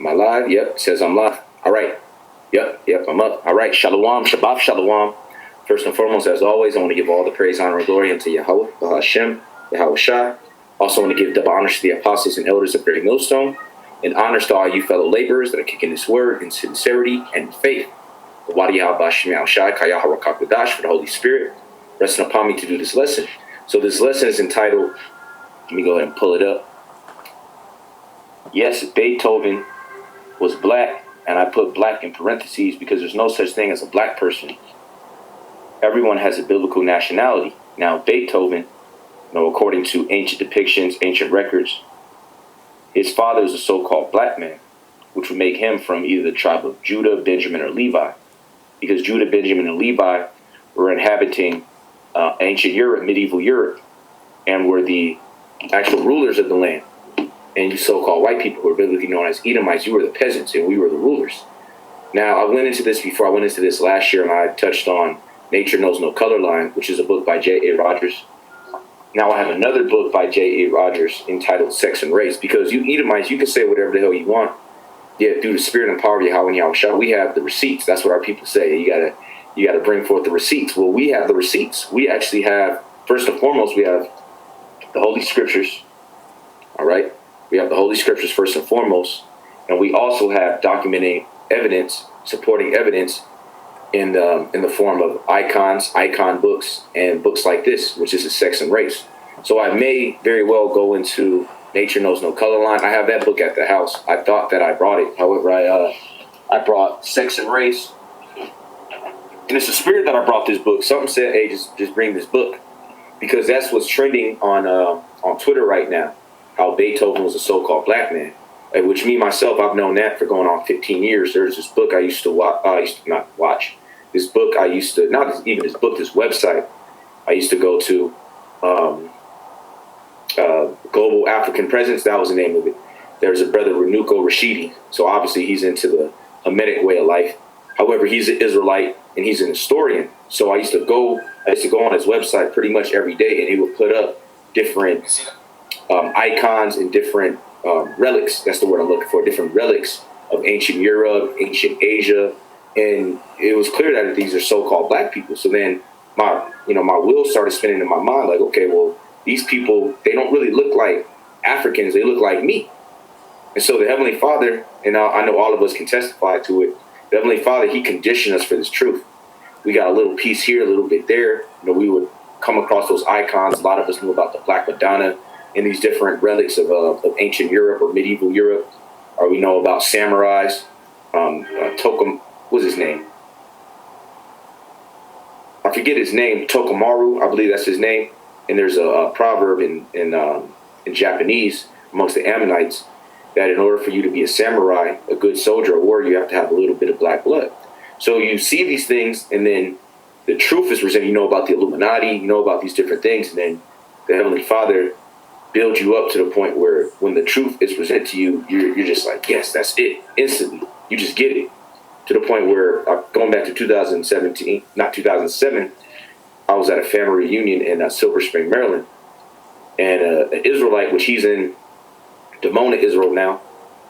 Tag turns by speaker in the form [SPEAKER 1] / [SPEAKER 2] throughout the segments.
[SPEAKER 1] Am I live? Yep, it says I'm live. All right. Yep, I'm up. All right, Shalom, Shabbat Shalom. First and foremost, as always, I want to give all the praise, honor, and glory unto Yahweh, Hashem, Yahweh Shai. Also want to give double honors to the apostles and elders of Great Millstone, and honors to all you fellow laborers that are kicking this word in sincerity and faith. For the Holy Spirit resting upon me to do this lesson. So this lesson is entitled, let me go ahead and pull it up. Yes, Beethoven was black, and I put black in parentheses because there's no such thing as a black person. Everyone has a biblical nationality. Now, Beethoven, according to ancient depictions, ancient records, his father is a so-called black man, which would make him from either the tribe of Judah, Benjamin, or Levi, because Judah, Benjamin, and Levi were inhabiting ancient Europe, medieval Europe, and were the actual rulers of the land. And you so-called white people who were biblically known as Edomites, you were the peasants and we were the rulers. Now, I went into this before. I went into this last year, and I touched on Nature Knows No Color Line, which is a book by J.A. Rogers. Now I have another book by J.A. Rogers entitled Sex and Race, because you Edomites, you can say whatever the hell you want. Yeah, through the spirit and power of Yahweh and Yahweh Shah, we have the receipts. That's what our people say. You gotta bring forth the receipts. Well, we have the receipts. We actually have, first and foremost, we have the Holy Scriptures. All right? We have the Holy Scriptures first and foremost, and we also have documenting evidence, supporting evidence in the form of icon books, and books like this, which is a Sex and Race. So I may very well go into Nature Knows No Color Line. I have that book at the house. I thought that I brought it. However, I brought Sex and Race, and it's the spirit that I brought this book. Something said, hey, just bring this book, because that's what's trending on Twitter right now. How Beethoven was a so-called black man, which me myself, I've known that for going on 15 years. There's this book I used to watch. This book I used to, not even this book, this website I used to go to, Global African Presence, that was the name of it. There's a brother, Renuko Rashidi. So obviously he's into the Hamitic way of life. However, he's an Israelite and he's an historian. So I used to go on his website pretty much every day, and he would put up different icons and different relics. That's the word I'm looking for. Different relics of ancient Europe, ancient Asia. And it was clear that these are so-called black people. So then my wheels started spinning in my mind, like, okay, well, these people, they don't really look like Africans. They look like me. And so the Heavenly Father, and I know all of us can testify to it, the Heavenly Father, he conditioned us for this truth. We got a little piece here, a little bit there. We would come across those icons. A lot of us knew about the Black Madonna and these different relics of ancient Europe or medieval Europe. Or we know about samurais. What's his name? I forget his name. Tokomaru, I believe that's his name. And there's a proverb in Japanese amongst the Ammonites that in order for you to be a samurai, a good soldier, a warrior, you have to have a little bit of black blood. So you see these things, and then the truth is presented. You know about the Illuminati, you know about these different things, and then the Heavenly Father builds you up to the point where when the truth is presented to you, you're just like, yes, that's it. Instantly, you just get it. To the point where, going back to 2007, I was at a family reunion in Silver Spring, Maryland, and an Israelite, which he's in Dimona, Israel now,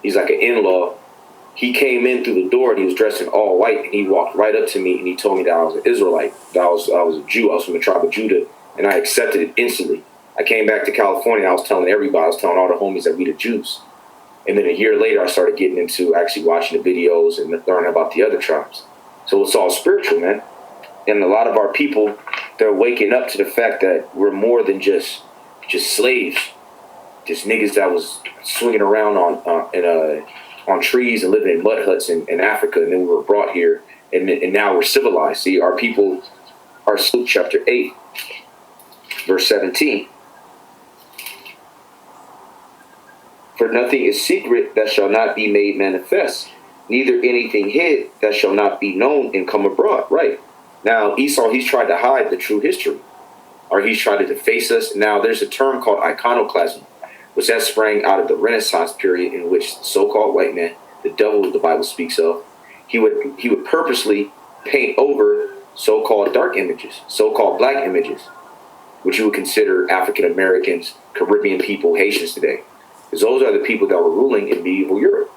[SPEAKER 1] he's like an in-law. He came in through the door and he was dressed in all white, and he walked right up to me and he told me that I was an Israelite, that I was a Jew, I was from the tribe of Judah, and I accepted it instantly. I came back to California, I was telling everybody, I was telling all the homies that we the Jews. And then a year later, I started getting into actually watching the videos and learning about the other tribes. So it's all spiritual, man. And a lot of our people, they're waking up to the fact that we're more than just slaves, just niggas that was swinging around on trees and living in mud huts in Africa, and then we were brought here, and now we're civilized. See, our people, Luke chapter 8, verse 17. For nothing is secret that shall not be made manifest, neither anything hid that shall not be known and come abroad. Right. Now, Esau, he's tried to hide the true history, or he's tried to deface us. Now, there's a term called iconoclasm, which that sprang out of the Renaissance period, in which the so-called white man, the devil the Bible speaks of, he would purposely paint over so-called dark images, so-called black images, which you would consider African Americans, Caribbean people, Haitians today. Because those are the people that were ruling in medieval Europe.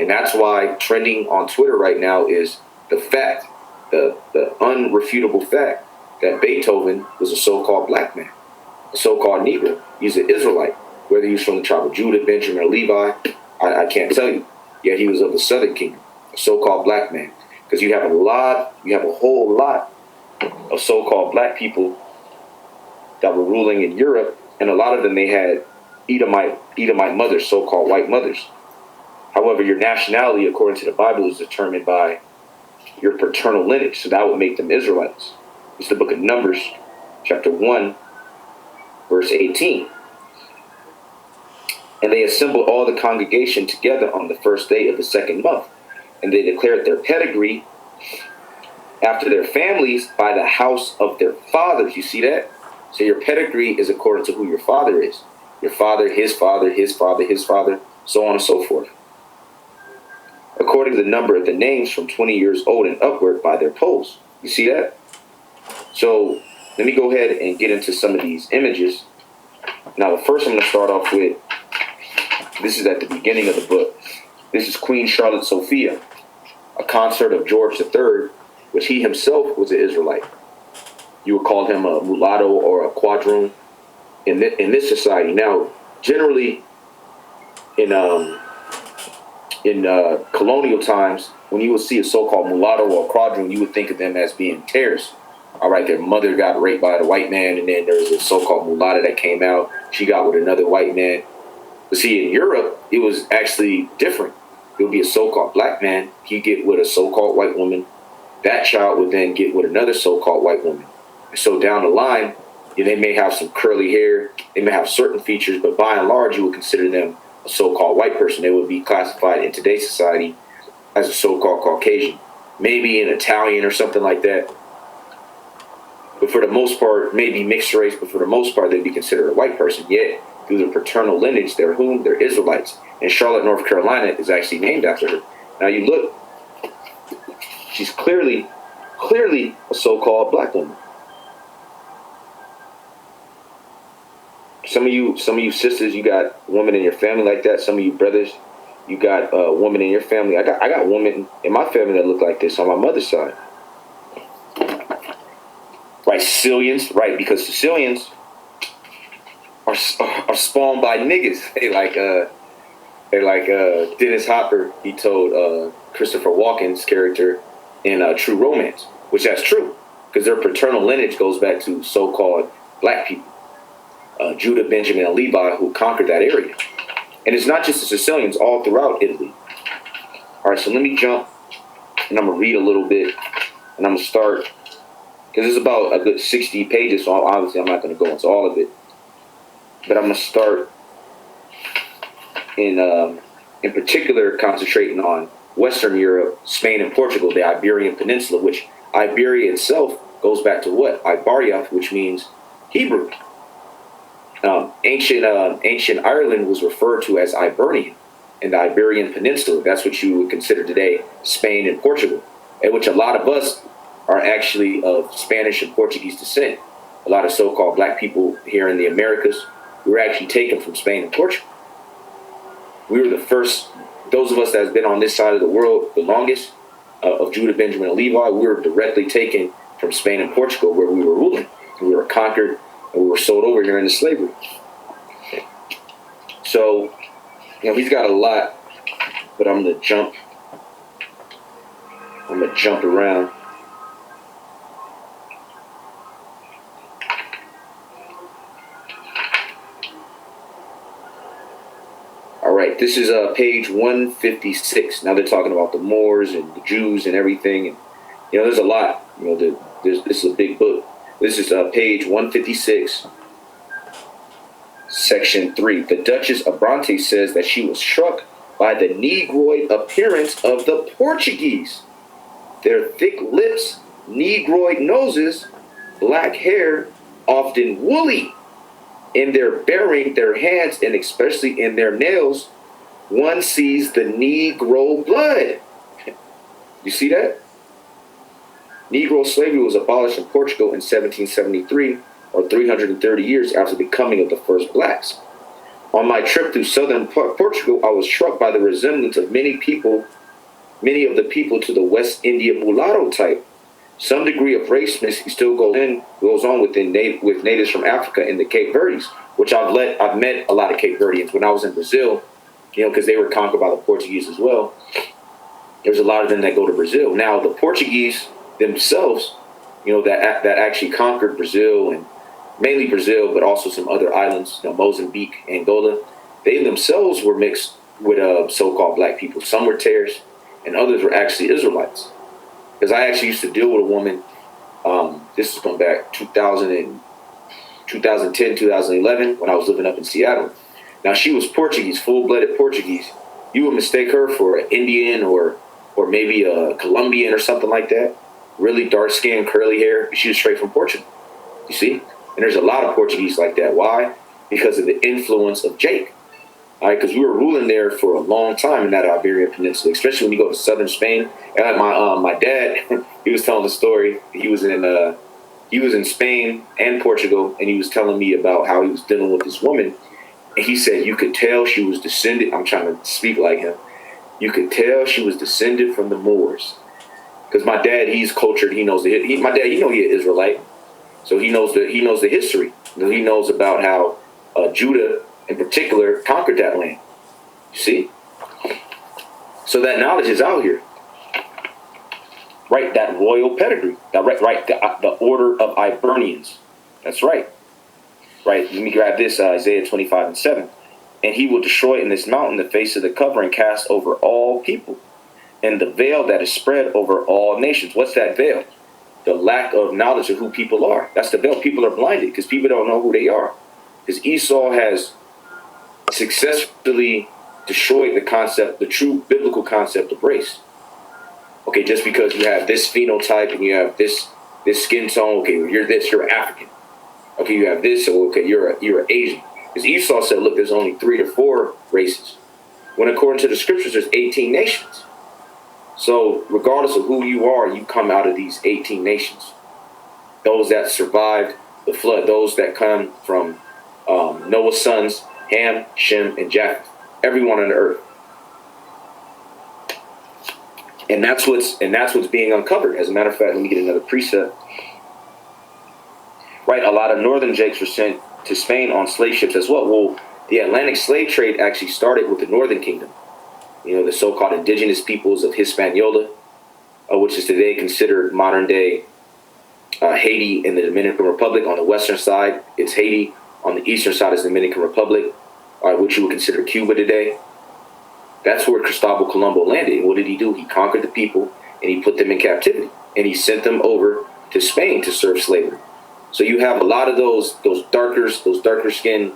[SPEAKER 1] And that's why trending on Twitter right now is the fact, the unrefutable fact that Beethoven was a so-called black man, a so-called Negro. He's an Israelite. Whether he was from the tribe of Judah, Benjamin, or Levi, I can't tell you. Yet he was of the southern kingdom, a so-called black man. Because you have a whole lot of so-called black people that were ruling in Europe, and a lot of them, they had Edomite mothers, so-called white mothers. However, your nationality, according to the Bible, is determined by your paternal lineage, so that would make them Israelites. It's the book of Numbers, chapter 1, verse 18. And they assembled all the congregation together on the first day of the second month, and they declared their pedigree after their families by the house of their fathers. You see that? So your pedigree is according to who your father is. Your father, his father, his father, his father, so on and so forth. According to the number of the names from 20 years old and upward by their polls. You see that? So let me go ahead and get into some of these images. Now, the first I'm going to start off with, this is at the beginning of the book. This is Queen Charlotte Sophia, a consort of George III, which he himself was an Israelite. You would call him a mulatto or a quadroon in this society. Now, generally, in colonial times, when you would see a so-called mulatto or a quadroon, you would think of them as being terrorists. All right, their mother got raped by the white man, and then there was a so-called mulatto that came out. She got with another white man. But see, in Europe, it was actually different. It would be a so-called black man. He'd get with a so-called white woman. That child would then get with another so-called white woman. And so down the line, they may have some curly hair. They may have certain features, but by and large, you would consider them a so-called white person. They would be classified in today's society as a so-called Caucasian, maybe an Italian or something like that. But for the most part, maybe mixed race, but for the most part, they'd be considered a white person. Yet, through their paternal lineage, they're whom? They're Israelites. And Charlotte, North Carolina is actually named after her. Now you look, she's clearly a so-called black woman. Some of you sisters, you got women in your family like that. Some of you brothers, you got a woman in your family. I got women in my family that look like this on my mother's side. Right, Sicilians, right, because Sicilians are spawned by niggas. They like Dennis Hopper. He told Christopher Walken's character in True Romance, which that's true, because their paternal lineage goes back to so-called black people. Judah, Benjamin, and Levi, who conquered that area. And it's not just the Sicilians, all throughout Italy. All right, so let me jump, and I'm going to read a little bit, and I'm going to start, because it's about a good 60 pages, so obviously I'm not going to go into all of it. But I'm going to start in particular concentrating on Western Europe, Spain, and Portugal, the Iberian Peninsula, which Iberia itself goes back to what? Ibaria, which means Hebrew. Ancient Ireland was referred to as Ibernian in the Iberian Peninsula. That's what you would consider today Spain and Portugal, in which a lot of us are actually of Spanish and Portuguese descent. A lot of so-called black people here in the Americas, we were actually taken from Spain and Portugal. We were the first, those of us that have been on this side of the world the longest, of Judah, Benjamin, and Levi, we were directly taken from Spain and Portugal, where we were ruling. We were conquered, and we were sold over here into slavery. So, he's got a lot, but I'm gonna jump around. All right, this is page 156. Now they're talking about the Moors and the Jews and everything, and there's a lot. This is a big book. This is page 156, section 3. The Duchess of Bronte says that she was struck by the Negroid appearance of the Portuguese. Their thick lips, Negroid noses, black hair, often woolly. In their bearing, their hands, and especially in their nails, one sees the Negro blood. You see that? Negro slavery was abolished in Portugal in 1773, or 330 years after the coming of the first blacks. On my trip through southern Portugal, I was struck by the resemblance of many of the people to the West India mulatto type. Some degree of race mixing still goes on with natives from Africa and the Cape Verdes, which I've met a lot of Cape Verdeans when I was in Brazil, because they were conquered by the Portuguese as well. There's a lot of them that go to Brazil. Now the Portuguese themselves, that actually conquered Brazil, and mainly Brazil, but also some other islands, Mozambique, Angola, they themselves were mixed with so-called black people. Some were Tares, and others were actually Israelites. Because I actually used to deal with a woman, this is going back 2010, 2011, when I was living up in Seattle. Now, she was Portuguese, full-blooded Portuguese. You would mistake her for an Indian or maybe a Colombian or something like that. Really dark skin, curly hair. She was straight from Portugal, you see? And there's a lot of Portuguese like that. Why? Because of the influence of Jake. All right, because we were ruling there for a long time in that Iberian Peninsula, especially when you go to southern Spain. And like my dad, he was telling the story. He was in Spain and Portugal, and he was telling me about how he was dealing with this woman. And he said you could tell she was descended. I'm trying to speak like him. You could tell she was descended from the Moors, because my dad, he's cultured. He knows my dad. He's an Israelite, so he knows the history. He knows about how Judah, in particular, conquered that land. You see? So that knowledge is out here. Right, that royal pedigree. The order of Ibernians. That's right. Right, let me grab this, Isaiah 25:7. And he will destroy in this mountain the face of the covering cast over all people, and the veil that is spread over all nations. What's that veil? The lack of knowledge of who people are. That's the veil. People are blinded because people don't know who they are. Because Esau has successfully destroyed the true biblical concept of race. Okay, just because you have this phenotype and you have this skin tone, okay, you're this, you're African. Okay, you have this, so okay, you're an Asian. Because Esau said, look, there's only 3 to 4 races. When according to the scriptures, there's 18 nations. So regardless of who you are, you come out of these 18 nations. Those that survived the flood, those that come from Noah's sons, Ham, Shem, and Japheth, everyone on the earth. And that's what's being uncovered. As a matter of fact, let me get another precept. Right, a lot of northern Jakes were sent to Spain on slave ships as well. Well, the Atlantic slave trade actually started with the Northern Kingdom. The so-called indigenous peoples of Hispaniola, which is today considered modern-day Haiti and the Dominican Republic. On the western side, it's Haiti. On the eastern side is the Dominican Republic, which you would consider Cuba today. That's where Cristobal Colombo landed. And what did he do? He conquered the people, and he put them in captivity. And he sent them over to Spain to serve slavery. So you have a lot of those darker skinned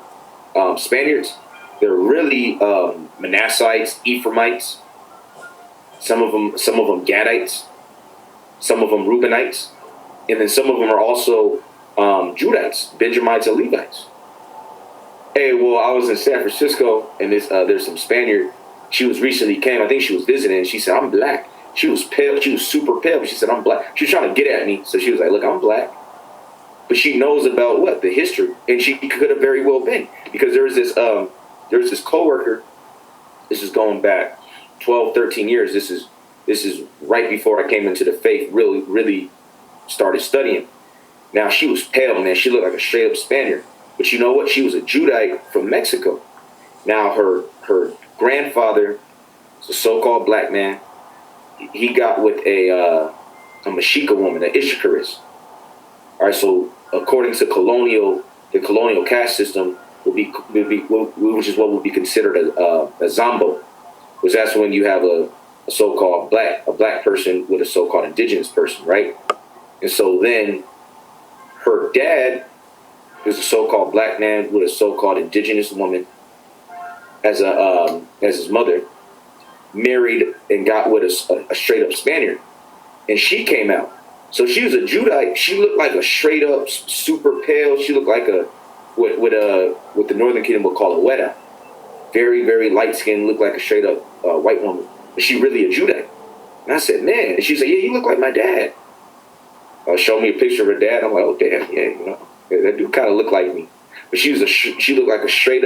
[SPEAKER 1] Spaniards. They're really Manassites, Ephraimites. Some of them Gadites. Some of them Reubenites, and then some of them are also Judites, Benjamites, and Levites. Hey, well, I was in San Francisco, and there's some Spaniard. She recently came. I think she was visiting, and she said, "I'm black." She was pale. She was super pale, but she said, "I'm black." She was trying to get at me, so she was like, "Look, I'm black." But she knows about what? The history. And she could have very well been. Because there's this coworker. This is going back 12, 13 years. This is right before I came into the faith, really started studying. Now, she was pale, man. She looked like a straight up Spaniard. But you know what? She was a Judite from Mexico. Now, her grandfather is a so-called black man. He got with a Mexica woman, an Issacharist. All right, so according to the colonial caste system which is what would be considered a Zombo, which that's when you have a so-called black person with a so-called indigenous person, right? And so then her dad is a so-called black man with a so-called indigenous woman as his mother, married and got with a straight up Spaniard, and she came out. So she was a Judite. She looked like a straight up, super pale. She looked like what the Northern Kingdom would call a weta. Very, very light skinned, looked like a straight up white woman. But she really a Judite. And I said, man. And she said, yeah, you look like my dad. Showed me a picture of her dad. I'm like, oh, damn, yeah, that dude kind of looked like me. but she looked like a straight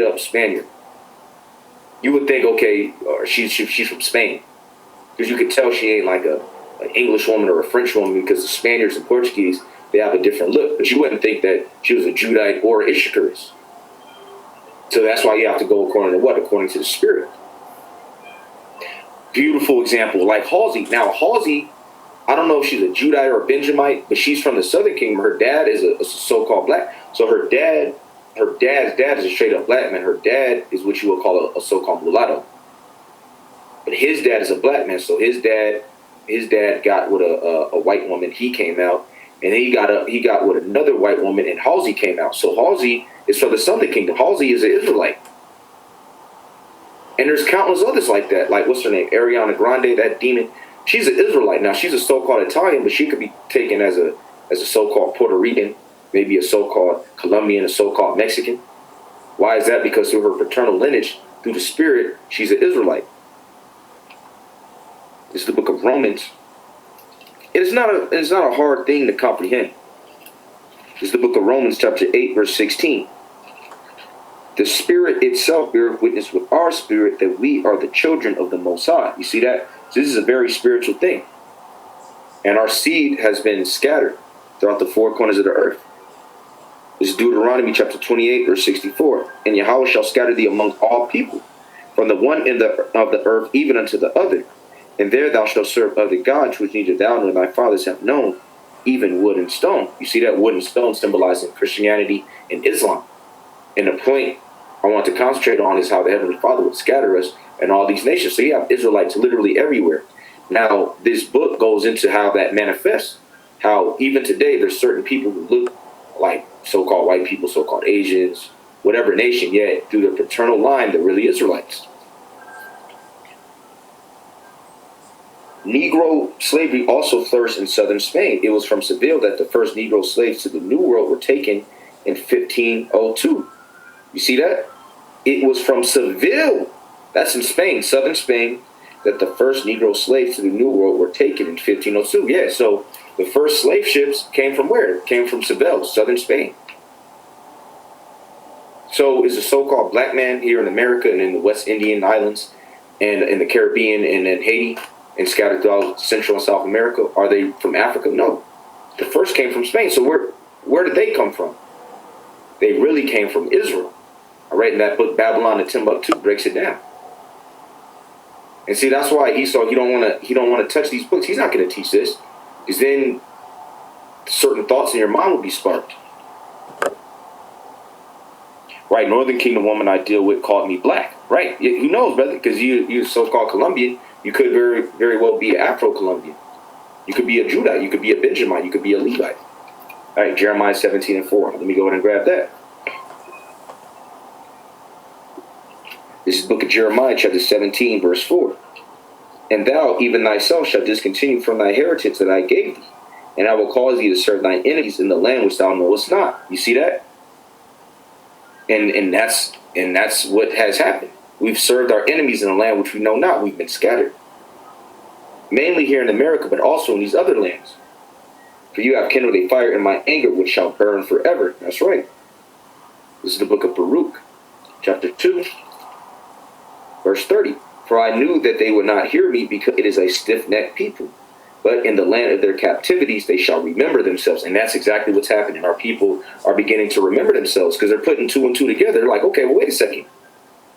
[SPEAKER 1] up Spaniard. You would think, okay, or she's from Spain, because you could tell she ain't like an English woman or a French woman, because the Spaniards and Portuguese, they have a different look. But you wouldn't think that she was a Judite or Issacharist. So that's why you have to go according to what? According to the spirit. Beautiful example, like Halsey. Now Halsey, I don't know if she's a Judite or a Benjamite, but she's from the Southern Kingdom. Her dad is a so-called black. So her dad's dad is a straight up black man. Her dad is what you would call a so-called mulatto. But his dad is a black man. So his dad got with a white woman. He came out, and then he got with another white woman, and Halsey came out. So Halsey is from the Southern Kingdom. Halsey is an Israelite. And there's countless others like that. Like, what's her name? Ariana Grande, that demon. She's an Israelite. Now, she's a so-called Italian, but she could be taken as a so-called Puerto Rican, maybe a so-called Colombian, a so-called Mexican. Why is that? Because through her paternal lineage, through the spirit, she's an Israelite. This is the book of Romans. It's not a hard thing to comprehend. This is the book of Romans, chapter 8, verse 16. The Spirit itself beareth witness with our spirit that we are the children of the Most High. You see that? So this is a very spiritual thing. And our seed has been scattered throughout the four corners of the earth. This is Deuteronomy chapter 28, verse 64. And Yahweh shall scatter thee among all people, from the one end of the earth even unto the other. And there thou shalt serve other gods, which neither thou nor thy fathers have known, even wood and stone. You see that? Wood and stone symbolizing Christianity and Islam. And the point I want to concentrate on is how the Heavenly Father would scatter us in all these nations. So you have Israelites literally everywhere. Now, this book goes into how that manifests. How even today there's certain people who look like so-called white people, so-called Asians, whatever nation, yet through their paternal line, they're really Israelites. Negro slavery also flourished in southern Spain. It was from Seville that the first Negro slaves to the New World were taken in 1502. You see that? It was from Seville, that's in Spain, southern Spain, that the first Negro slaves to the New World were taken in 1502. Yeah, so the first slave ships came from where? Came from Seville, southern Spain. So is a so-called black man here in America and in the West Indian Islands and in the Caribbean and in Haiti and scattered throughout Central and South America, are they from Africa? No. The first came from Spain. So where did they come from? They really came from Israel. All right, in that book, Babylon and Timbuktu breaks it down. And see, that's why Esau, he don't want to touch these books. He's not going to teach this, because then certain thoughts in your mind will be sparked. Right, Northern Kingdom woman I deal with called me black. Right, who knows, brother? Because you're so-called Colombian, you could very, very well be an Afro-Colombian. You could be a Judite. You could be a Benjamite. You could be a Levite. All right, Jeremiah 17:4. Let me go ahead and grab that. This is the book of Jeremiah, chapter 17, verse 4. And thou, even thyself, shalt discontinue from thy heritage that I gave thee, and I will cause thee to serve thine enemies in the land which thou knowest not. You see that? And that's what has happened. We've served our enemies in a land which we know not. We've been scattered. Mainly here in America, but also in these other lands. For you have kindled a fire in my anger, which shall burn forever. That's right. This is the book of Baruch, chapter 2, verse 30. For I knew that they would not hear me, because it is a stiff-necked people. But in the land of their captivities, they shall remember themselves. And that's exactly what's happening. Our people are beginning to remember themselves, because they're putting two and two together. They're like, okay, well, wait a second.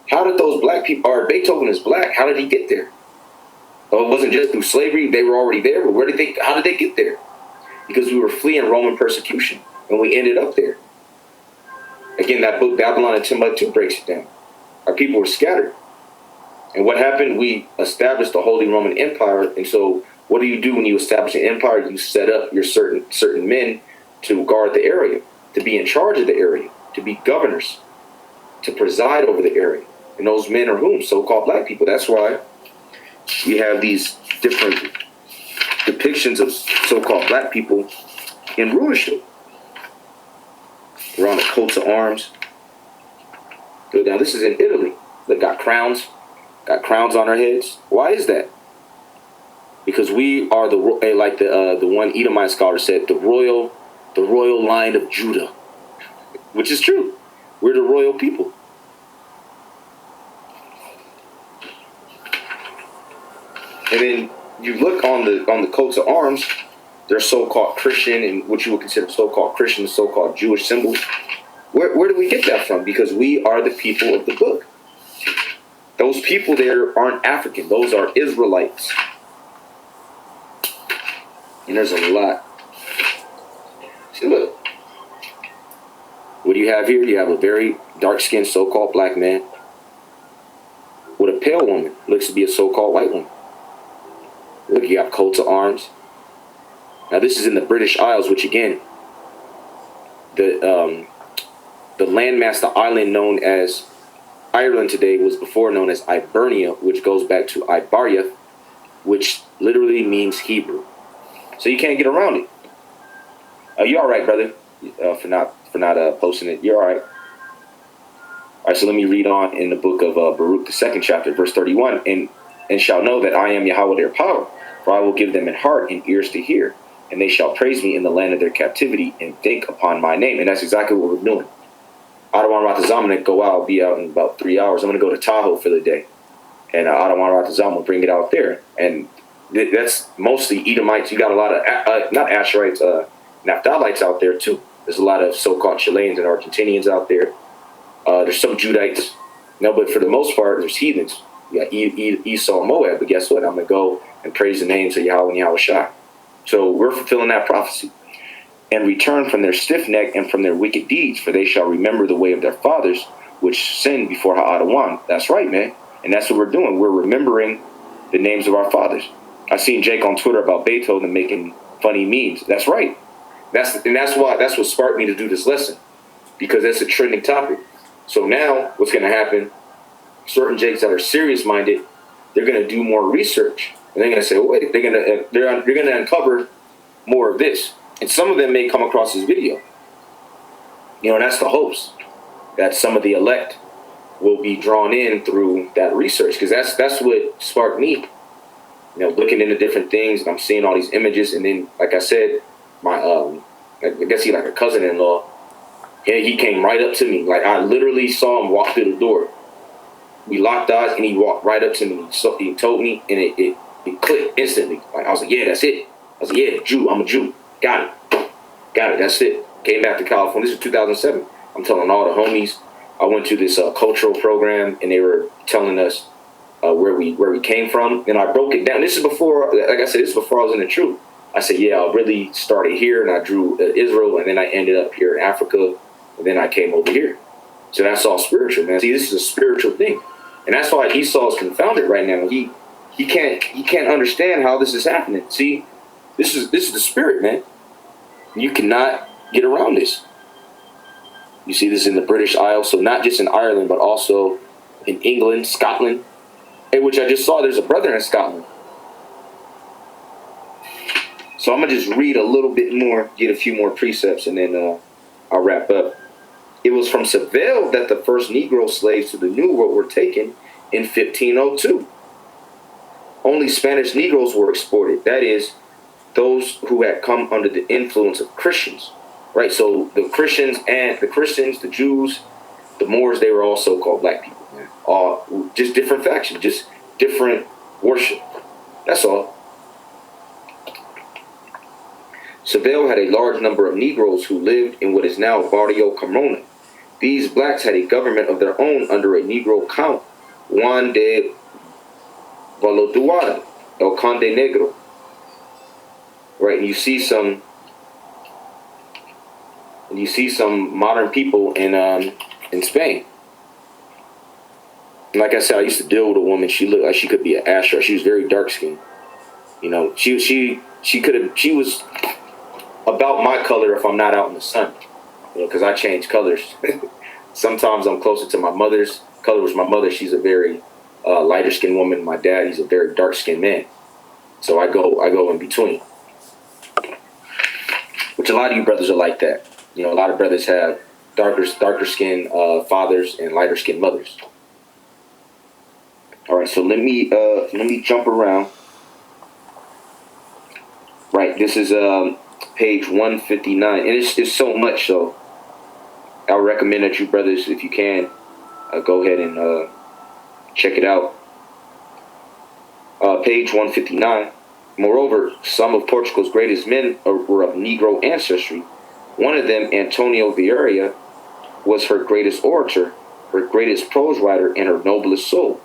[SPEAKER 1] How did those black people, or Beethoven is black, how did he get there? Oh, it wasn't just through slavery. They were already there. But how did they get there? Because we were fleeing Roman persecution, and we ended up there. Again, that book, Babylon and Timbuktu, breaks it down. Our people were scattered. And what happened? We established the Holy Roman Empire. And so what do you do when you establish an empire? You set up your certain men to guard the area, to be in charge of the area, to be governors, to preside over the area. And those men are whom? So-called black people. That's why we have these different depictions of so-called black people in rulership. Around the coats of arms. Go down. This is in Italy. They got crowns on our heads. Why is that? Because we are the one Edomite scholar said, the royal line of Judah. which is true. We're the royal people. And then you look on the coats of arms, they're so-called Christian and what you would consider so-called Christian, so-called Jewish symbols. Where do we get that from? Because we are the people of the book. Those people there aren't African. Those are Israelites. And there's a lot. See, look. What do you have here? You have a very dark-skinned so-called black man with a pale woman. Looks to be a so-called white woman. Look, you have coats of arms. Now, this is in the British Isles, which, again, the landmass, the island known as Ireland today was before known as Ibernia, which goes back to Ibaria, which literally means Hebrew. So you can't get around it. You're all right, brother, for not posting it. You're all right. All right, so let me read on in the book of Baruch, the 2nd chapter, verse 31. And shall know that I am Yahweh their power, for I will give them an heart and ears to hear, and they shall praise me in the land of their captivity and think upon my name. And that's exactly what we're doing. Adawan Ratazam, I'm going to go out. I'll be out in about 3 hours. I'm going to go to Tahoe for the day. And Adawan Ratazam will bring it out there. And that's mostly Edomites. You got a lot of, not Asherites, Naphtalites out there too. There's a lot of so-called Chileans and Argentinians out there. There's some Judites. No, but for the most part, there's heathens. You got Esau and Moab. But guess what? I'm going to go and praise the names of Yahweh and Yahweh Shai. So we're fulfilling that prophecy. And return from their stiff neck and from their wicked deeds, for they shall remember the way of their fathers, which sinned before Ha'adawan. That's right, man. And that's what we're doing. We're remembering the names of our fathers. I seen Jake on Twitter about Beethoven making funny memes. That's right. That's what sparked me to do this lesson, because that's a trending topic. So now what's going to happen, certain Jakes that are serious minded, they're going to do more research, and they're going to say, well, wait, you're going to uncover more of this. And some of them may come across this video. You know, and that's the hopes, that some of the elect will be drawn in through that research, because that's what sparked me. You know, looking into different things, and I'm seeing all these images, and then, like I said, my I guess he like a cousin-in-law, and he came right up to me. Like, I literally saw him walk through the door. We locked eyes, and he walked right up to me. So he told me, and it clicked instantly. Like, I was like, yeah, that's it. I was like, yeah, Jew, I'm a Jew. Got it. That's it. Came back to California. This is 2007. I'm telling all the homies. I went to this cultural program, and they were telling us where we came from, and I broke it down. This is before, like I said, this is before I was in the truth. I said, yeah, I really started here, and I drew Israel, and then I ended up here in Africa, and then I came over here. So that's all spiritual, man. See, this is a spiritual thing, and that's why Esau is confounded right now. He can't understand how this is happening. See, this is the spirit, man. You cannot get around this. You see this in the British Isles, so not just in Ireland, but also in England, Scotland, which I just saw there's a brother in Scotland. So I'm going to just read a little bit more, get a few more precepts, and then I'll wrap up. It was from Seville that the first Negro slaves to the New World were taken in 1502. Only Spanish Negroes were exported. That is, those who had come under the influence of Christians, right? So the Christians, the Jews, the Moors, they were all so-called black people, man. All just different factions, just different worship. That's all. Seville had a large number of Negroes who lived in what is now Barrio Carmona. These blacks had a government of their own under a Negro count, Juan de Valoduada, El Conde Negro. Right, and you see some modern people in Spain. And like I said, I used to deal with a woman. She looked like she could be an Asher. She was very dark skinned. You know, she was about my color if I'm not out in the sun. You know, because I change colors. Sometimes I'm closer to my mother's color. Was my mother? She's a very lighter skinned woman. My dad, he's a very dark skinned man. So I go in between. Which a lot of you brothers are like that. You know, a lot of brothers have darker skinned fathers and lighter skinned mothers. All right, so let me jump around. Right, this is page 159, and it's so much. So I would recommend that you brothers, if you can, go ahead and check it out. Page 159. Moreover, some of Portugal's greatest men were of Negro ancestry. One of them, Antonio Vieira, was her greatest orator, her greatest prose writer, and her noblest soul.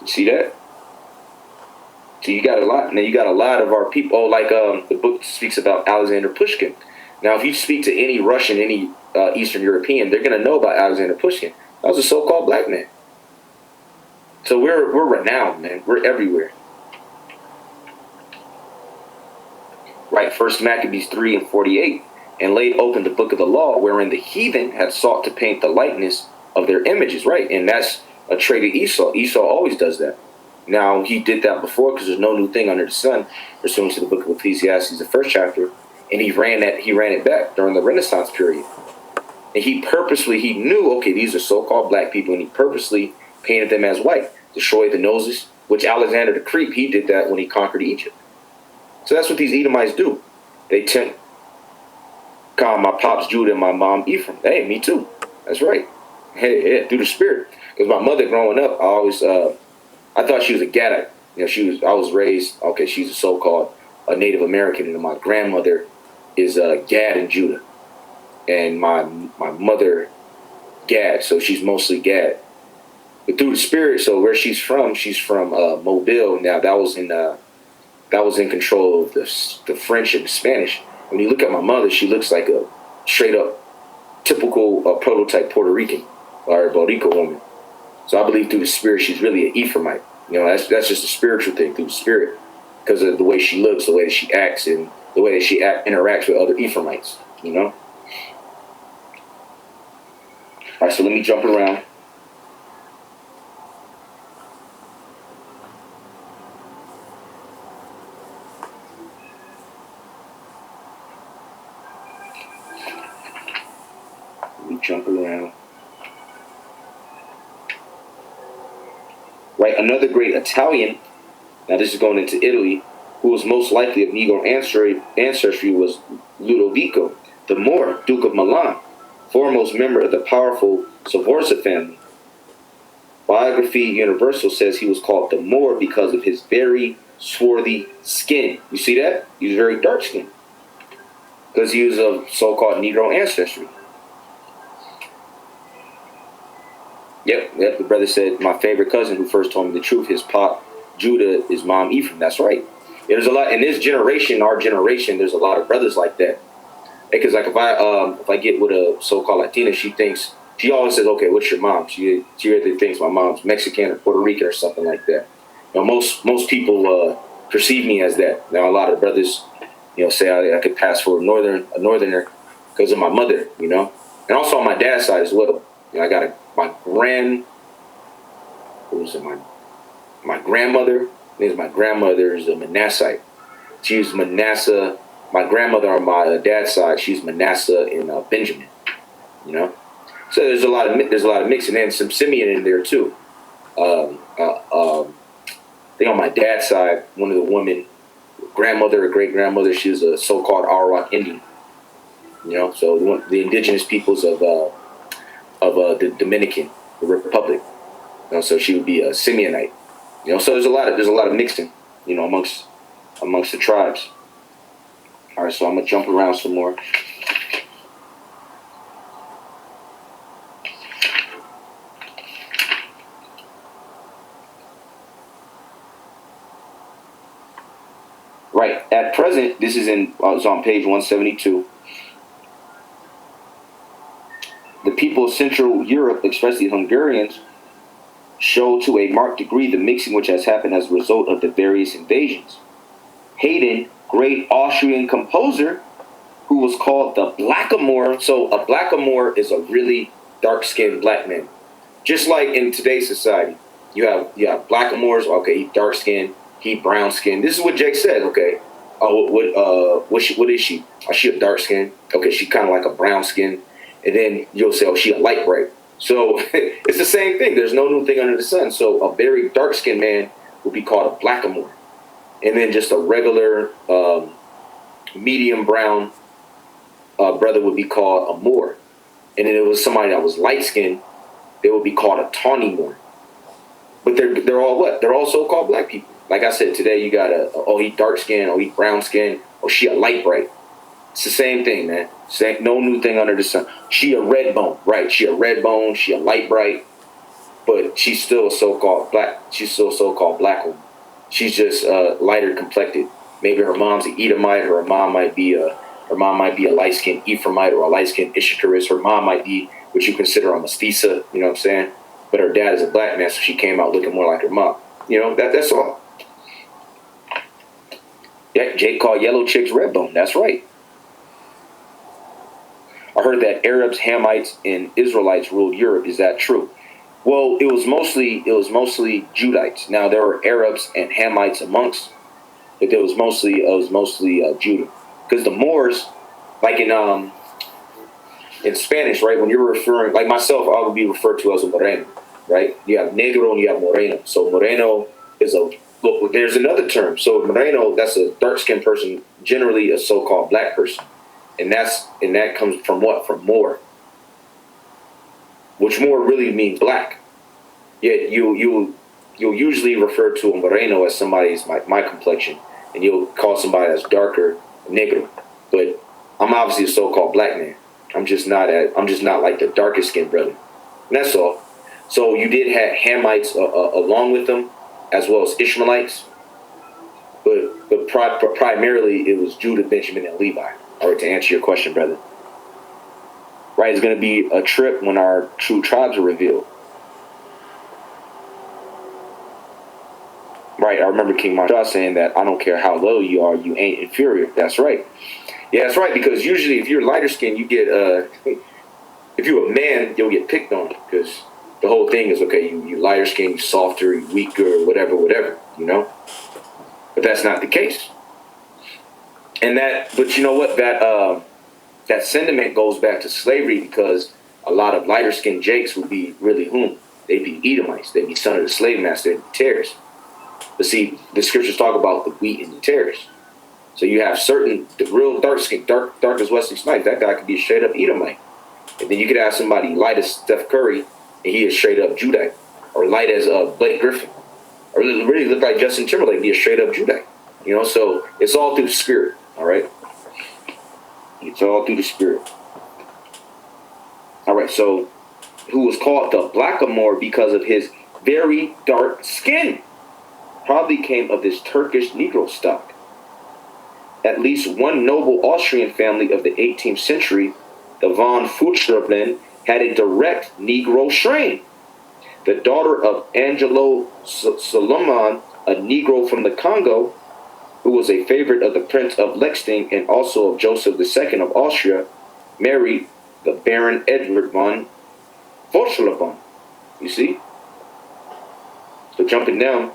[SPEAKER 1] You see that? So you got a lot. Now you got a lot of our people. Oh, like the book speaks about Alexander Pushkin. Now, if you speak to any Russian, any Eastern European, they're going to know about Alexander Pushkin. That was a so-called black man. So we're renowned, man. We're everywhere. Right, First Maccabees 3:48, and laid open the book of the law, wherein the heathen had sought to paint the likeness of their images, right? And that's a trait of Esau. Esau always does that. Now, he did that before because there's no new thing under the sun, pursuant to the book of Ecclesiastes, the first chapter, and he ran it back during the Renaissance period. And he knew, okay, these are so-called black people, and he purposely painted them as white, destroyed the noses, which Alexander the Creep, he did that when he conquered Egypt. So that's what these Edomites do. They call my pops Judah and my mom Ephraim. Hey, me too. That's right. Hey, yeah, through the spirit. Because my mother growing up, I thought she was a Gadite. You know, I was raised, okay, she's a so-called a Native American, and my grandmother is Gad and Judah. And my mother, Gad, so she's mostly Gad. But through the spirit, so where she's from Mobile. Now that was in control of the French and the Spanish. When you look at my mother, she looks like a straight up typical prototype Puerto Rican or Boricua woman. So I believe through the spirit, she's really an Ephraimite. You know, that's just a spiritual thing through the spirit, because of the way she looks, the way that she acts, and the way that she interacts with other Ephraimites. You know. All right, so let me jump around. Right, another great Italian, now this is going into Italy, who was most likely of Negro ancestry was Ludovico, the Moor, Duke of Milan, foremost member of the powerful Sforza family. Biography Universal says he was called the Moor because of his very swarthy skin. You see that? He was very dark skinned because he was of so-called Negro ancestry. Yep, the brother said, my favorite cousin who first told me the truth, his pop, Judah, his mom, Ephraim. That's right. There's a lot, in this generation, our generation, there's a lot of brothers like that. Because like if I get with a so-called Latina, she always says, okay, what's your mom? She either thinks my mom's Mexican or Puerto Rican or something like that. You know, most people perceive me as that. Now, a lot of brothers, you know, say I could pass for a northerner because of my mother, you know. And also on my dad's side as well. You know, I got my grandmother. My grandmother is a Manassite. She was Manasseh. My grandmother on my dad's side, she's Manasseh and Benjamin. You know, so there's a lot of mixing, and some Simeon in there too. I think on my dad's side, one of the women, grandmother or great grandmother, she's a so-called Arawak Indian. You know, so the indigenous peoples of the Dominican Republic. You know, so she would be a Simeonite. You know, so there's a lot of mixing, you know, amongst the tribes. All right, so I'm gonna jump around some more. Right, at present, this is it's on page 172. The people of Central Europe, especially Hungarians, show to a marked degree the mixing which has happened as a result of the various invasions. Haydn, great Austrian composer, who was called the Blackamoor. So a Blackamoor is a really dark-skinned black man. Just like in today's society, you have Blackamoors. Okay, he dark-skinned, he brown-skinned. This is what Jake said. Okay, what is she? Oh, she a dark-skinned. Okay, she kind of like a brown-skinned. And then you'll say, oh, she a light bright. So it's the same thing. There's no new thing under the sun. So a very dark-skinned man would be called a Blackamoor. And then just a regular medium brown brother would be called a Moor. And then it was somebody that was light skinned, they would be called a tawny one. But they're all what? They're all so-called black people. Like I said, today you got oh, he dark skinned, oh, he brown skinned, oh, she a light bright. It's the same thing, man. Same, no new thing under the sun. She a red bone, right? She a red bone, she a light bright, but she's still a so-called black. She's still a so-called black woman. She's just lighter complected. Maybe her mom's an Edomite, or her mom might be a light-skinned Ephraimite or a light-skinned Issacharist. Her mom might be what you consider a mestiza, you know what I'm saying? But her dad is a black man, so she came out looking more like her mom. You know, that's all. Yeah, Jake called yellow chicks red bone. That's right. I heard that Arabs, Hamites, and Israelites ruled Europe. Is that true? Well, it was mostly Judites. Now there were Arabs and Hamites amongst, but it was mostly Judah. Because the Moors, like in Spanish, right? When you're referring, like myself, I would be referred to as a moreno, right? You have negro and you have moreno. So moreno is look. There's another term. So moreno, that's a dark-skinned person, generally a so-called black person, and that comes from what? From Moor, which Moor really means black. Yet you'll usually refer to a moreno as somebody's my complexion, and you'll call somebody that's darker negro. But I'm obviously a so-called black man. I'm just not like the darkest skinned brother. And that's all. So you did have Hamites along with them, as well as Ishmaelites. But primarily it was Judah, Benjamin, and Levi. All right, to answer your question, brother. Right, it's going to be a trip when our true tribes are revealed. Right, I remember King Marshall saying that I don't care how low you are, you ain't inferior. That's right. Yeah, that's right, because usually if you're lighter skinned, you get, if you're a man, you'll get picked on, because the whole thing is, okay, you lighter skinned, you softer, you weaker, whatever, you know? But that's not the case. And but you know what, that sentiment goes back to slavery, because a lot of lighter skinned Jakes would be really whom? They'd be Edomites, they'd be son of the slave master, they'd be tares. But see, the scriptures talk about the wheat and the tares. So you have the real dark skin, dark as Wesley Snipes. That guy could be a straight up Edomite. And then you could have somebody light as Steph Curry, and he is straight up Judite. Or light as Blake Griffin. Or really look like Justin Timberlake, be a straight up Judite. You know, so it's all through the spirit, all right? It's all through the spirit. All right, so who was called the Blackamoor because of his very dark skin, probably came of this Turkish Negro stock. At least one noble Austrian family of the 18th century, the von Fuchsreben, had a direct Negro strain. The daughter of Angelo Solomon, a Negro from the Congo, who was a favorite of the Prince of Lechstein and also of Joseph II of Austria, married the Baron Edward von Fuchsreben. You see? So jumping down,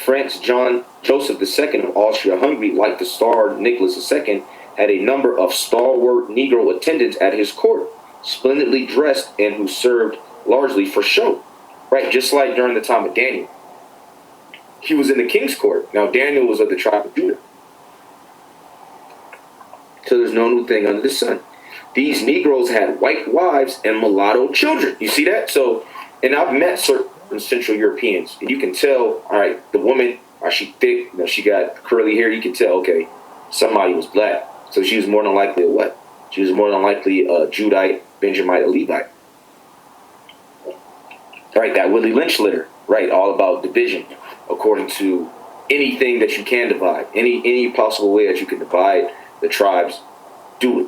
[SPEAKER 1] Franz Joseph II of Austria-Hungary, like the Tsar Nicholas II, had a number of stalwart Negro attendants at his court, splendidly dressed and who served largely for show. Right, just like during the time of Daniel. He was in the king's court. Now, Daniel was of the tribe of Judah. So there's no new thing under the sun. These Negroes had white wives and mulatto children. You see that? So, and I've met certain Central Europeans, and you can tell, all right, the woman, are she thick? You know, she got curly hair. You can tell, okay, somebody was black. So she was more than likely a what? She was more than likely a Judite, Benjamite, a Levite. All right, that Willie Lynch litter, right? All about division, according to anything that you can divide, any possible way that you can divide the tribes, do it,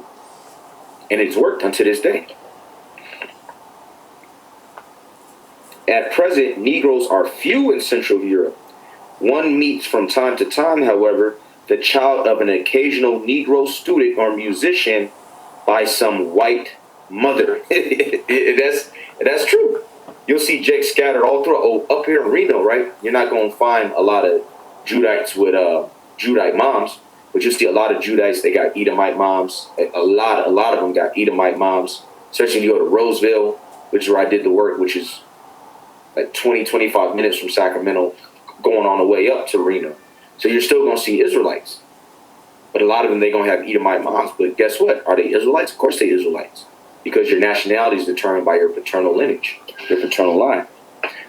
[SPEAKER 1] and it's worked unto this day. At present, Negroes are few in Central Europe. One meets from time to time, however, the child of an occasional Negro student or musician by some white mother. That's true. You'll see Jake scattered all through. Oh, up here in Reno, right? You're not going to find a lot of Judites with Judite moms, but you'll see a lot of Judites. They got Edomite moms. A lot of them got Edomite moms. Especially when you go to Roseville, which is where I did the work, which is like 20-25 minutes from Sacramento, going on the way up to Reno. So you're still going to see Israelites. But a lot of them, they're going to have Edomite moms. But guess what? Are they Israelites? Of course they Israelites. Because your nationality is determined by your paternal lineage, your paternal line.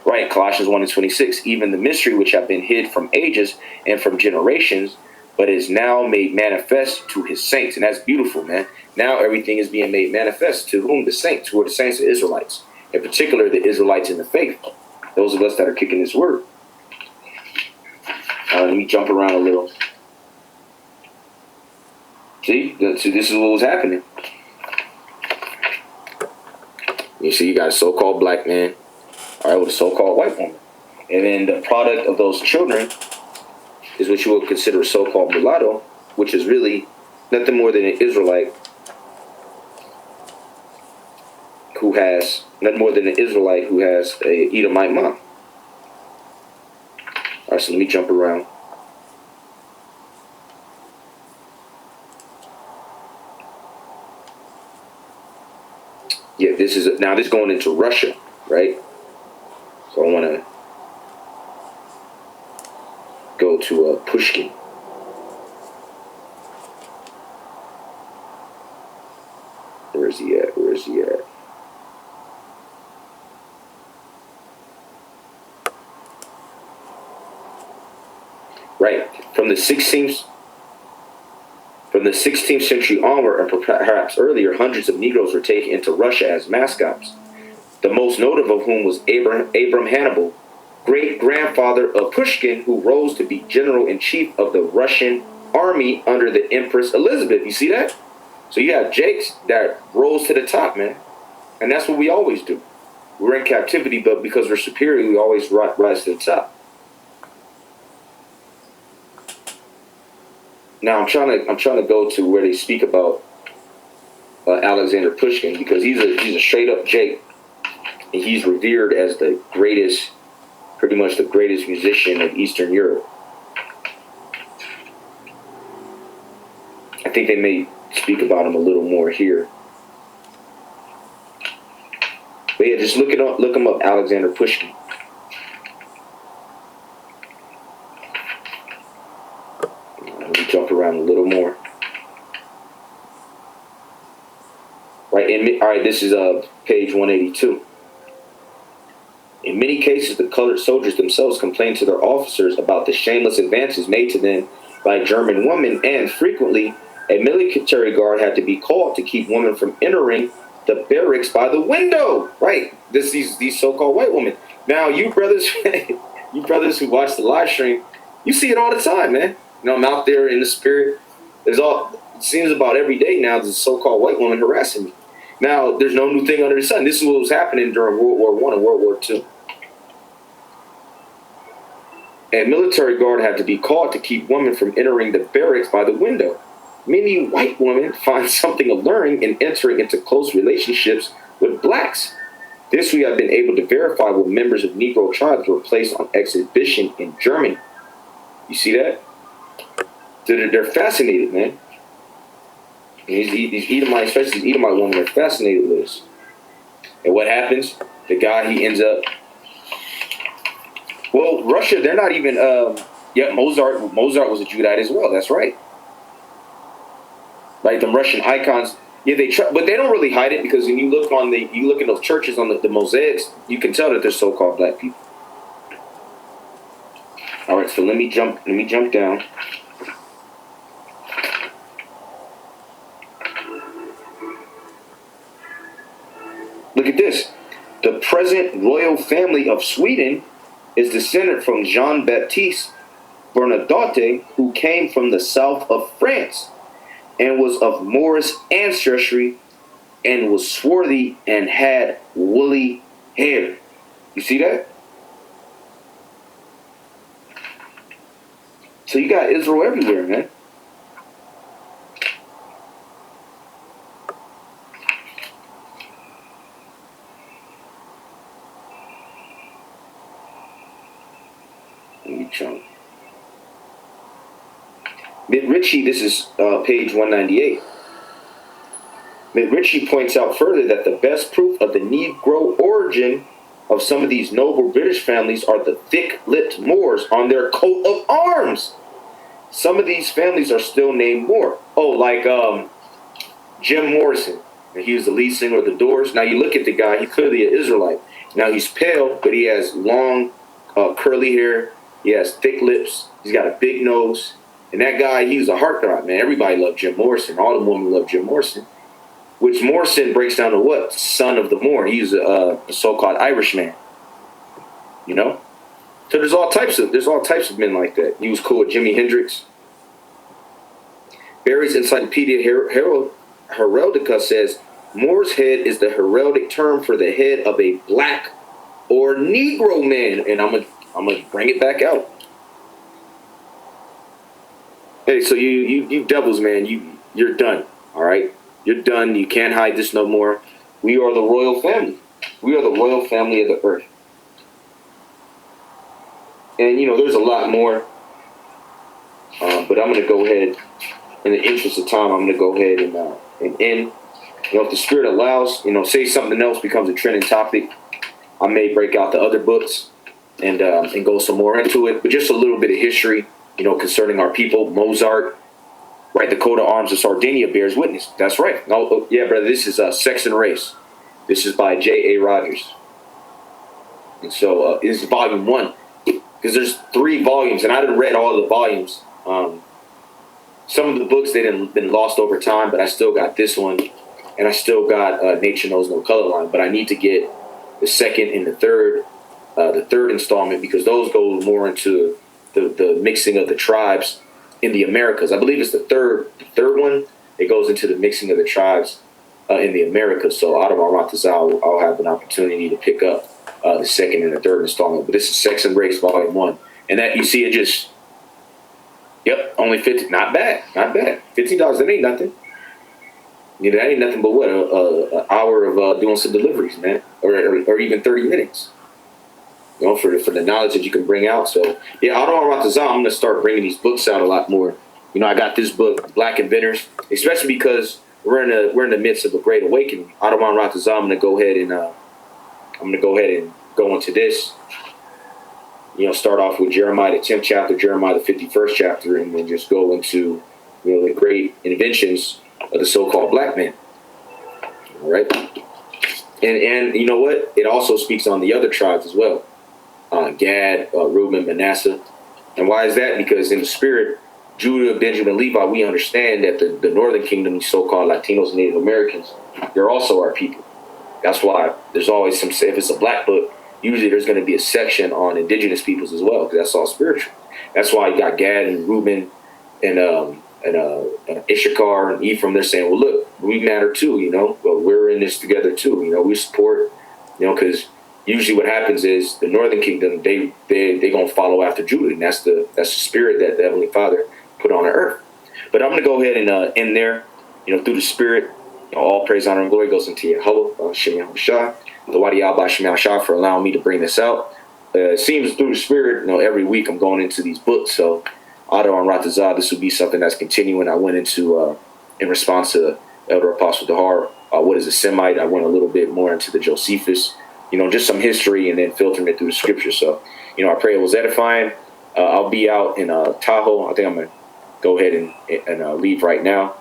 [SPEAKER 1] Right, Colossians 1:26, even the mystery which have been hid from ages and from generations, but is now made manifest to his saints. And that's beautiful, man. Now everything is being made manifest to whom? The saints. Who are the saints? The Israelites. In particular, the Israelites in the faith. Those of us that are kicking this word. Let me jump around a little. See, this is what was happening. You see, you got a so-called black man, all right, with a so-called white woman. And then the product of those children is what you would consider a so-called mulatto, which is really nothing more than an Israelite who has a Edomite mom. All right, so let me jump around. Yeah, this is now this going into Russia, right? So I want to go to Pushkin. Where is he at? Where is he at? Right, from the 16th century onward, and perhaps earlier, hundreds of Negroes were taken into Russia as mascots. The most notable of whom was Abram Hannibal, great-grandfather of Pushkin, who rose to be general-in-chief of the Russian army under the Empress Elizabeth. You see that? So you have Jakes that rose to the top, man. And that's what we always do. We're in captivity, but because we're superior, we always rise to the top. Now I'm trying to go to where they speak about Alexander Pushkin, because he's a straight up Jake, and he's revered as the greatest, pretty much the greatest musician of Eastern Europe. I think they may speak about him a little more here. But yeah, just look him up, Alexander Pushkin. Let me jump around a little more. Right, all right, this is page 182. In many cases, the colored soldiers themselves complained to their officers about the shameless advances made to them by German women, and frequently a military guard had to be called to keep women from entering the barracks by the window. Right, these so-called white women. Now, you brothers who watch the live stream, you see it all the time, man. You know, I'm out there in the spirit. It seems about every day now, there's a so-called white woman harassing me. Now, there's no new thing under the sun. This is what was happening during World War I and World War II. A military guard had to be called to keep women from entering the barracks by the window. Many white women find something alluring in entering into close relationships with blacks. This we have been able to verify when members of Negro tribes were placed on exhibition in Germany. You see that? They're fascinated, man. These Edomite, especially these Edomite women, are fascinated with this. And what happens? The guy, he ends up... Well, Russia, they're not even... Mozart was a Judite as well. That's right. Like the Russian icons, yeah, but they don't really hide it, because when you look in those churches on the mosaics, you can tell that they're so-called black people. All right, so let me jump down. Look at this. The present royal family of Sweden is descended from Jean-Baptiste Bernadotte, who came from the south of France and was of Moorish ancestry and was swarthy and had woolly hair. You see that? So you got Israel everywhere, man. McRitchie, this is page 198. McRitchie points out further that the best proof of the Negro origin of some of these noble British families are the thick-lipped Moors on their coat of arms. some of these families are still named Moore. Oh, like Jim Morrison. He was the lead singer of the Doors. Now you look at the guy; he's clearly an Israelite. Now he's pale, but he has long, curly hair. He has thick lips. He's got a big nose. And that guy, he was a heartthrob, man. Everybody loved Jim Morrison. All the women loved Jim Morrison. Which Morrison breaks down to what? Son of the Moor. He's a so-called Irishman. You know? So there's all types of men like that. He was cool with Jimi Hendrix. Barry's Encyclopedia Heraldica says Moor's head is the heraldic term for the head of a black or Negro man. And I'm gonna bring it back out. Hey, so you devils, man, you're done. All right, you're done. You can't hide this no more. We are the royal family. We are the royal family of the earth. And you know, there's a lot more. But I'm gonna go ahead. In the interest of time, I'm gonna go ahead and end. You know, if the Spirit allows, you know, say something else becomes a trending topic, I may break out the other books and go some more into it. But just a little bit of history, you know, concerning our people. Mozart, right? The coat of arms of Sardinia bears witness. That's right. Oh yeah, brother. This is Sex and Race. This is by J.A. Rogers. And so this is volume 1 because there's 3 volumes, and I done read all the volumes. Some of the books they didn't been lost over time, but I still got this one, and I still got Nature Knows No Color Line. But I need to get the second and the third installment because those go more into the mixing of the tribes in the Americas. I believe it's the third one. It goes into the mixing of the tribes in the Americas. So out of our Ratazal, I'll have an opportunity to pick up the second and the third installment. But this is Sex and Race Volume 1, and that you see it just. Yep, only 50. Not bad, not bad. $15. That ain't nothing. You know, that ain't nothing but what an hour of doing some deliveries, man, or even 30 minutes. You know, for the knowledge that you can bring out. So yeah, out on Ratazal, I'm gonna start bringing these books out a lot more. You know, I got this book, Black Inventors, especially because we're in the midst of a great awakening. Out on Ratazal, I'm gonna go ahead and go into this. You know, start off with Jeremiah the 10th chapter, Jeremiah the 51st chapter, and then just go into, you know, the great inventions of the so-called black man. All right, and you know what? It also speaks on the other tribes as well, Gad, Reuben, Manasseh. And why is that? Because in the spirit, Judah, Benjamin, Levi, we understand that the northern kingdom, these so-called Latinos and Native Americans, they're also our people. That's why there's always some. If it's a black book, usually there's going to be a section on indigenous peoples as well, because that's all spiritual. That's why you got Gad and Reuben and Issachar and Ephraim. They're saying, well, look, we matter too, you know, but we're in this together too. You know, we support, you know, because usually what happens is the northern kingdom, they going to follow after Judah. And that's the spirit that the Heavenly Father put on the earth. But I'm going to go ahead and end there, you know, through the spirit. You know, all praise, honor, and glory goes into Yahweh, Shem Yahushua. The Wadi Abba Shemal Shah for allowing me to bring this out. It seems through the spirit, you know, every week I'm going into these books. So, Otto on Ratazah, this will be something that's continuing. I went into, in response to Elder Apostle Dahar, what is a Semite? I went a little bit more into the Josephus, you know, just some history and then filtering it through the scripture. So, you know, I pray it was edifying. I'll be out in Tahoe. I think I'm going to go ahead and leave right now.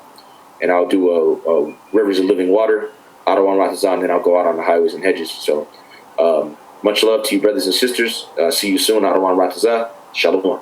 [SPEAKER 1] And I'll do a Rivers of Living Water. Otto on Ratazan, and then I'll go out on the highways and hedges. So much love to you, brothers and sisters. See you soon. Otto on Ratazan. Shalom.